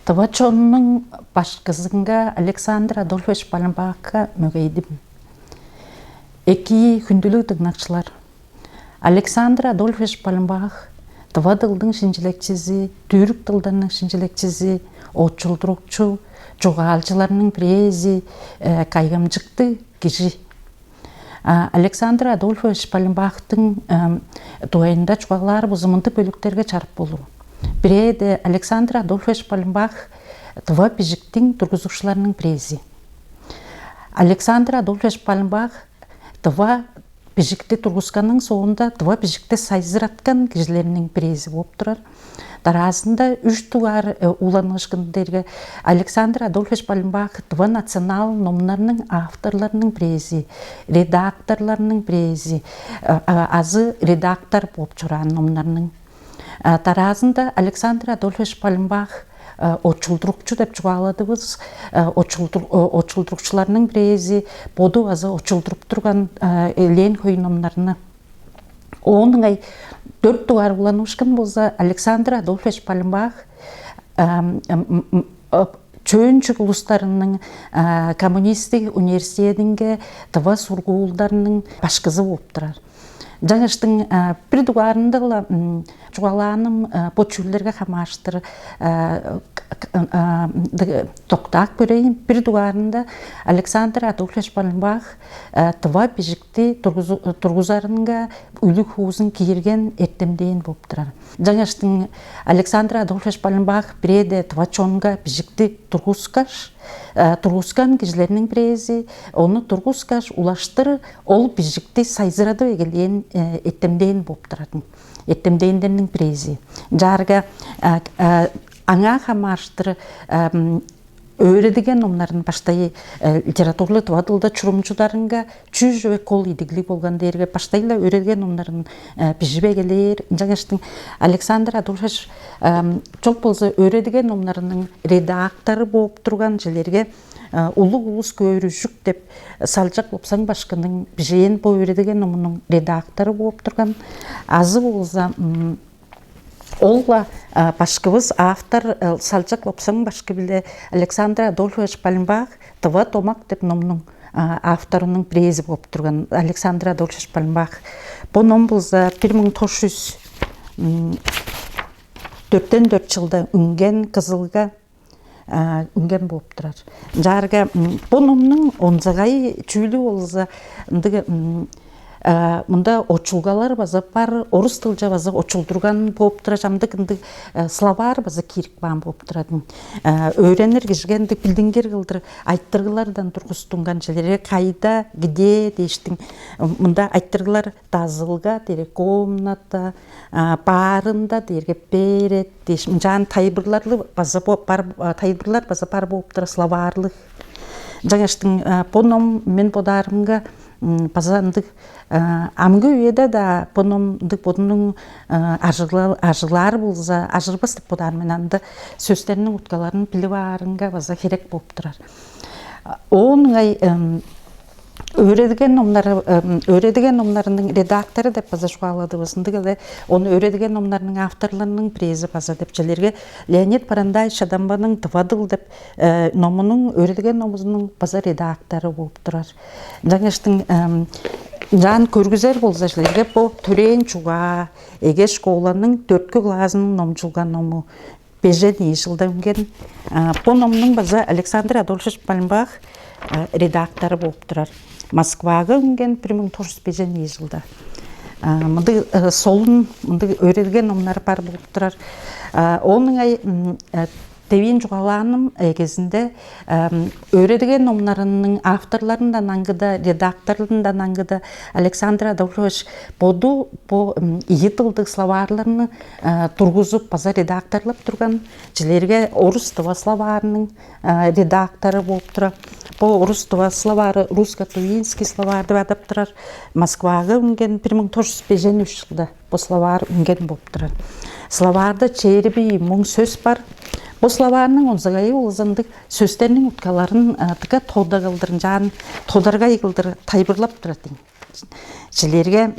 Тывачонның башкызынга Александр Адольфович Пальмбахка мөгейдим. Эки күндүлүк тыгнакчылар. Александр Адольфович Пальмбах тыва тылдың шинжилекчиси, түрік тылдарының шинжилекчиси, отчулдурукчу, жоғалчыларының прези, кайгамжыкты киши. Александр Адольфович Пальмбахтың туайында чуғалар бузымынды бөліктерге чарып болу. Биреде Александр Адольфович Пальмбах тыва пижиктің тургузукчуларының прези. Александр Адольфович Пальмбах тыва пижикти тургузганның соғында тыва пижикти сайзыраткан кижилерінің прези болып тұрар. Таразында үш туар уланышкындерге Александр Адольфович Пальмбах тыва национал номнарының авторларының прези, редакторларының прези, азы редактор болып чуран номнарының. Таразында Александр Адольфович Пальмбах очулдурукчу деп чугаладыбыз, очулдурукчуларның прези, боду азы очулдуруп турган лен көйномнарына. Оның 4 туар уланышкан болса Александр Адольфович Пальмбах чөөнчүк улустарының коммунистик университетинге тыва сургуулдарының башкызы болуп турар. Жаңыштың предуарында чугаланым почуллерге хамаштыр токтак көрейін. Предуарында Александр Адольфович Пальмбах тыва пижикти тургузарынга үлік хуузын киерген эртемдейін болып тұрар. Жаңыштың Александр Адольфович Пальмбах биреде тыва чонга пижикти тургузган кижилерinin прези, оны тургузкаш улаштыр, ол пижикти сайзырады егелен эртемдейін болып тұратын. Эртемдейіндерінің прези. Жарга аңа хамаштыр өредеген омнарын баштай литературлы туадылда чурумчударынга чүжбе кол идигли болган дерге баштайла өредеген омнарын пижбе келер. Жаңыштың Александр Адольфович чок болса өредеген омнарының редакторы болып тұрған желерге улуг улус көрүшүк деп салжак лопсаң башкының бижен по өредеген омның редакторы болып тұрған. Азы болса Олла башкыбыз автор салжак лопсаң башкы биле Александр Адольфович Пальмбах тыва томак деп номның авторының прези болып тұрған Александр Адольфович Пальмбах. Бұл ном болса 1904 жылда үнген кызылга үнген болып тұрар. Жарга бұл номның онзағай чүйлі болса мында очулгалар база бар, орыс тылжа база очулдурган болып тұра, жамдық словар база кирик баан болып тұрадың. Өренер кешгенді білдінгер қылдыр, айттырғылардан тұрғыстыңған желері қайда, где дейштің. Мында айттырғылар тазылға, дере комната, барында, дереге берет, дейштің. Жан тайбырлар база бар болып тұра, словарлық. Жаңаштың поном мен подарымға пазандық амғы өйеді да пономдық бұдының ажылар болса, ажырбастық подармен анды сөздерінің ұтқаларын білі барынға база керек болып тұрар. Оның өредеген номларының редакторы деп база шуалады болсындығы, оны өредеген номларының авторларының прези база деп желерге Леонид Парандай Шадамбаның тывадыл деп номының өредеген номының база редакторы болып тұрар. Жаңыштың жан көргізер болса желерге бұл түрен чуға еге школаның 4 классының номчылған номы 5 жылда өнген. Бұл номның база Александр Адольфович Пальмбах редакторы болып тұрар. Москваға өнген 1905 жылда. Мұнды солын, мұнды өредген номнары бар болып тұрар. Оның Тевен жуғаланым кезінде өредеген номнарының авторларынан аңғыда, редакторларынан аңғыда Александр Адольфович боду по етілдік словарларыны тұрғызып база редакторлап тұрған желерге орыс тұва словарының редакторы болып тұра. По орыс тұва словары, русско-туинский словарды адап тұрар. Москваға өнген 1953 жылда по словар өнген болып тұрар. Словарда череби мұң сөз бар. Бұл словарының онзағайы олзандық сөздерінің ұтқаларын тұқа тода қылдырын, жағын тодарға еғылдыр тайбырлап тұратың. Желерге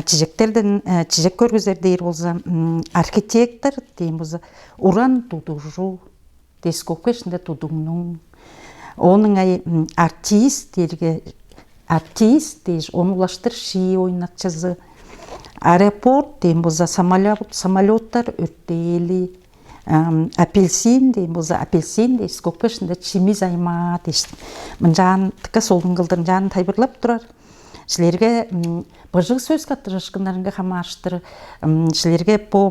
чижек көргізер дейір болса архитектор дейін болса уран тудыру, тескокешінде тудуңнуң. Оның артист дерге артист дейш, оны улаштыр ши ойнакчысы. Аэропорт дейм болса самолеттар өрттейли. Апельсин дейм болса апельсин дейш, көкпешінде чимиз айма дейш. Мынжан тікі солдың қылдырын жанын тайбырлап тұрар. Шілерге бұжық сөз каттырышқындарынға хамаштыр. Шілерге по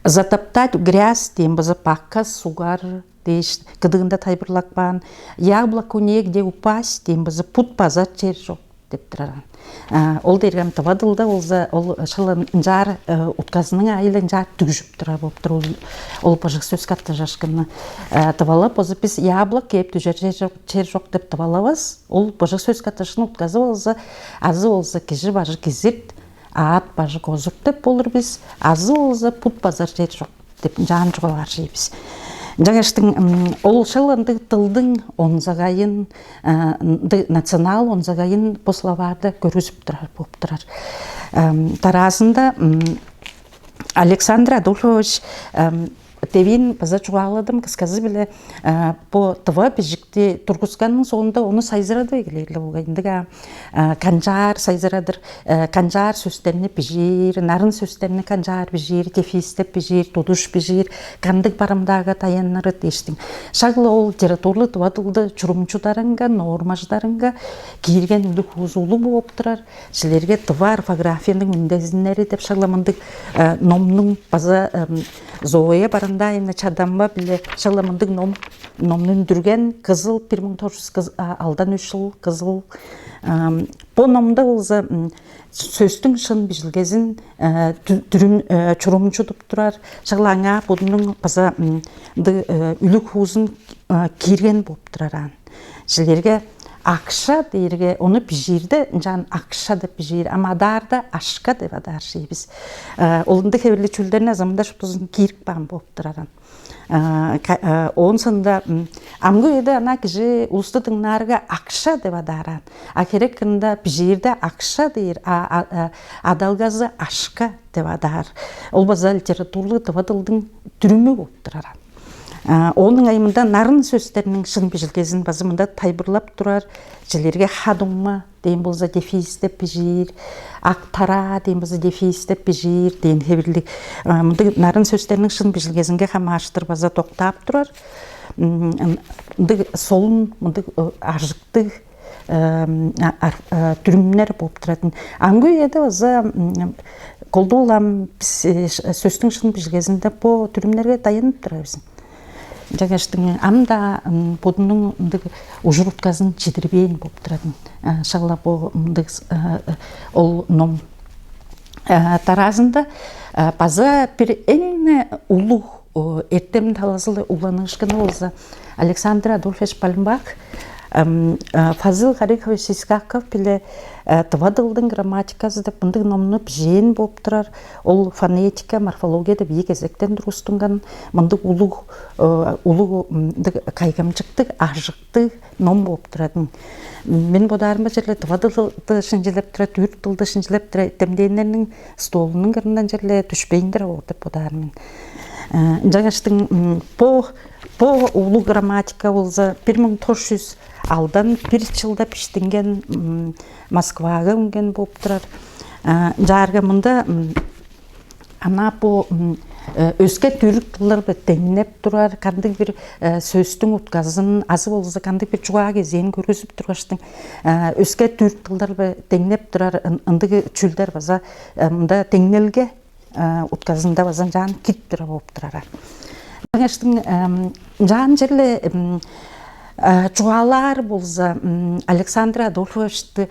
затоптать грязь дейм болса паққа сугар дейш. Кыдығында тайбырлақпан. Яблоку негде упасть дейм болса пут базар жер жоқ деп тұраран. Ол дергем табадылда ол шылын жар утказының айлын жар түгжіп тұрар болып тұр. Ол бұжық сөз қатты жашқыны табалап, өзі біз яблок кеп түжер жер жоқ деп табалабыз. Ол бұжық сөз қаттышын утказы олзы, азы олзы кежі бажы кезет, ат бажы қозып деп болыр біз, азы олзы пут базар жер жоқ деп жан жоғалар жейбіз. Жаңаштың ол шылынды тылдың онзағайын, национал онзағайын пославарды көрізіп тұрар, болып тұрар. Таразында Александр Адольфович Тевин база чуаладым, кысказы біле по тыва бежікте Тургусканның соңында оны сайзырады егілерлі болғайындыға. Канжар сайзырадыр, канжар сөстеріне бежир, нарын сөстеріне канжар бежир, кефистеп бежир, тудуш бежир, кандық барымдағы таяннары дештің. Шағылы ол литературлы тывадылды чұрымчударынға, нормаждарынға кейірген үлі хузулы болып тұрар. Шілерге тыва орфографияның үндезінері деп шағыламындық номның база зоя барандайына чадамба біле шаламындың номның дүрген қызыл 1900 алдан 3 жыл қызыл. По номда олза сөстің шын бежілгезін түрін чұрымчудып тұрар. Шағылаңа бұдының база үлік хузын керген болып тұраран. Шілерге ақша дейірге, оны бежирді, жан ақша деп бежир, ама адарда ашқа деп адар шейбіз. Олынды кебірлі чүлдерін азамында шыптызын керік баған болып тұраран. Оның сында амғы еді ана кежі ұлыстыдың нарыға ақша деп адаран. Акерек кында бежирді ақша дейір, адалғазы ашқа деп адар. Ол база литературлы тывадылдың түрімі болып тұраран. Оның айымында нарын сөздерінің шын бежілгезін базымында тайбырлап тұрар. Желерге хадуңма дейін болса дефистеп бежир, ақтара дейін болса дефистеп бежир дейін хебірлік. Нарын сөздерінің шын бежілгезінге хамаштыр база тоқтап тұрар. Солын аржықты түрімнер болып тұратын. Аңғы еді база қолды олам сөздің шын бежілгезінде по түрімнерге дайынып тұрарбызын. Жаңаштың амда бұдының ұжырутқазын жедірбейін болып тұратын. Шағыла ол ном. Таразында база бір әне ұлы әртем талазылы ұланышқыны олза Александр Адольфович Пальмбах Фазыл Гарикович Сискаков біле тывадылдың грамматикасы деп бұндың номны бжен болып тұрар. Ол фонетика, морфология деп ек әзектен дұрыстыңған мұндық ұлы қайғамчықтық, ажықтық ном болып тұратын. Мен бұдарыма жерле тывадылды шынжелеп тұрат, үрттілді шынжелеп тұрат, темдейнерінің столының қырынан жерле түшпейіндір олдып бұдарымен. Жаңаштың по улы грамматика олза 1900 алдан бір жылда піштінген Москваға өнген болып тұрар. Жарғы мұнда ана по өске түрік қылыр тәңінеп тұрар, қандық бір сөздің ұтқазын, азы болса қандық бір жуа кезен көрісіп тұрғаштың. Өске түрік қылыр тәңінеп тұрар, ындығы чүлдер база мұнда тәңінелге ұтқазында базан жан кит тұрар болып тұрар. Жан жерле Чуалар болса Александр Адольфовичті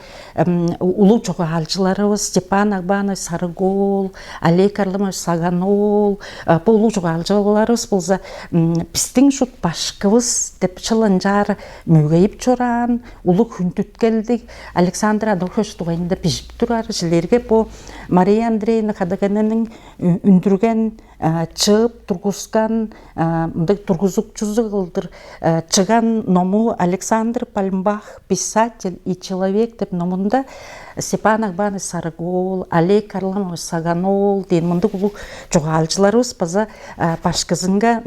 ұлы жоғалшыларыбыз Степан Агбанович Сарыгол, Олег Карлымович Саганол, бұл ұлы жоғалшыларыбыз болса біздің жұт башқыбыз деп шылынжар мөгейіп жоран, ұлы күнтүт келдік. Александр Адольфович туғайында пішіп тұрар. Жілерге бұл Мария Андреевна Қадығанының үндірген чып тургускан мындык тургузукчузу кылдыр чыган ному Александр Пальмбах писатель и человек деп номунда Степан Акбанович Сарыгол, Олег Харламович Саганол дейін мындык улуу жоғалчыларыбыз база башкызынга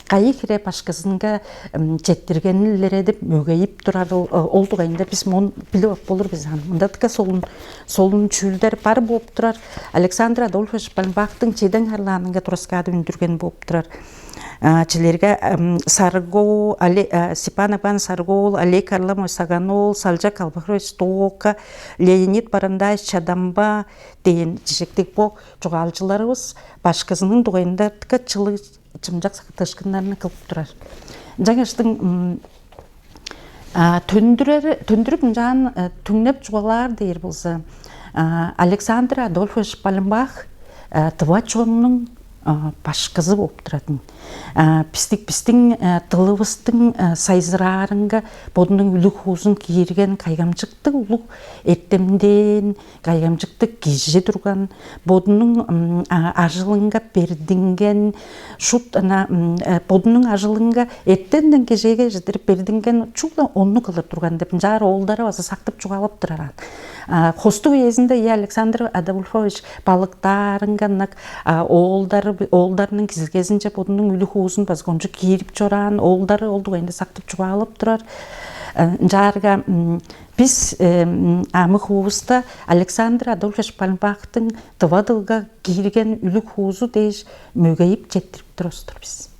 кайыкире башкызынга жеттиргенлере деп мөгейип турар ол тугайында биз муну билип болур биз мында тика солун чүүлдер бар болуп турар. Александр Адольфович Пальмбахтың чеден харланынга тураскады үндүрген болуп турар. Чилерге Сарыгол, Степан Акбанович Сарыгол, Олег Харламович Саганол, Салжак Албахрович Тока, Леонид Барандаевич Чадамба дейін жешектек бо жоғалчыларыбыз башкызынын дугайында тика чылы чымжак сакташкындарны кылып турар. Жаңаштың төндүрүп жан түңнеп жугалар дейір болса Александр Адольфович Пальмбах Твачонның башкызы болуп туратын. Пистиң тылыбыстың сайзырарынга бодунун үлүк хуузун кийирген кайгамчыкты улук эртемден кайгамчыкты кижи турган бодунун ажылынга бердинген шут бодунун ажылынга эртенден кежеге жетирип бердинген чугда онну кылып турган деп жар оолдары баса сактып чугалып турар. Хостук уезинде Александр Адольфович балыктарынга оолдарынын кизилгесинче бодунун үлүк хуузун базгончу кийирип чоран оолдары олдугайында сактып чугалып турар. Жарга биз амы хуузда Александр Адольфович Пальмбахтың тывадылга кийирген үлүк хуузу дейиш мөгейип жеттирип турабыз биз.